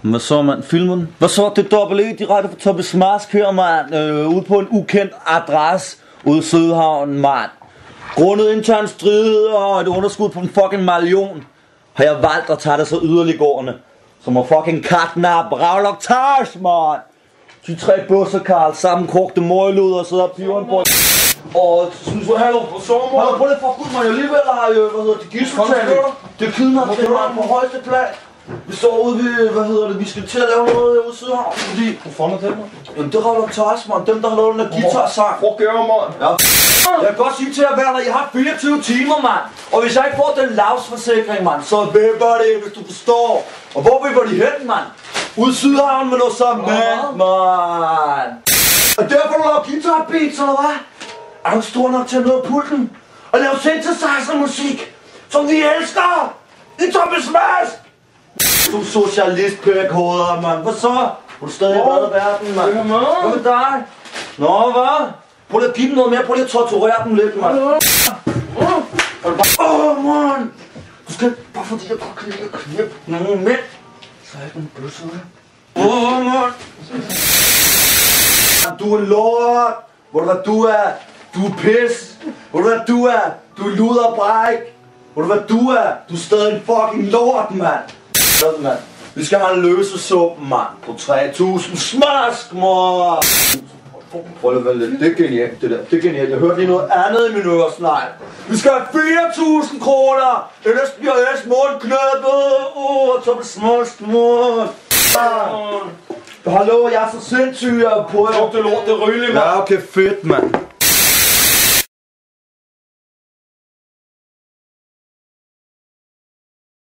Hvad så, mand? Filmen? Hvad så? Det er dobbelt direkte fra Toppe Smask her, mand. Ude på en ukendt adresse ude i Sydhavnen, mand. Grundet intern strid og et underskud på en fucking million, har jeg valgt at tage det så yderliggående som at fucking katnap Ravlok-Tars, mand. De 3 busser, Karl, sammenkogte møgluder og sidder og piveren på. Og synes du, hallo, prøv lige for fuld, man. Jeg alligevel har, det gidsfortaget. Det er kidnappet, man, på højeste plan. Vi står ude ved, vi skal til at lave noget ude i Sydhavn, fordi... Hvor fanden er det, man? Jamen, det er Ravlok-Tars, man. Dem, der har lavet den der guitar-sang. Hvor gør man? Ja. Jeg kan godt sige til jer, Werner, I har 24 timer, mand. Og hvis jeg ikke får den lavsforsikring, mand, så vipper det, hvis du forstår. Og hvor vipper de hen, mand? Ude i Sydhavn med noget sammen, mand. Og derfor du laver guitar beats, eller hvad? Er du stor nok til at nå pulten? Og lave synthesizer-musik, som vi elsker! I Toppe Smask! Du socialist pækhoveder, mand. Hvad så? Har du stadig været i verden, mand? Hvad med dig? Nå, hvad? Prøv lige at give dem noget mere. Prøv lige at torturere dem lidt, mand. Mand. Du skal bare fordi jeg godt kan lide at knippe nogle mænd. Så er jeg ikke en bøsse, mand. Du er lort. Hvor du hvad du er? Du er pis. Hvor du hvad du er? Du er luderbræk. Hvor du hvad du er? Du er stadig en fucking lort, mand. Mand. Vi skal have en løsesuppe, mand. På 3000 smask, mor. Prøv lige at være lidt. Det er genialt, det der. Det er genialt. Jeg hørte lige noget andet i min øresnegl. Vi skal have 4.000 kroner. Ellers bliver jeg mundknøbet. Så bliver småt. Hallo, jeg er så sindssyg. Jeg er på. Det lort, det ryger, mand. Ja, okay, fedt, mand.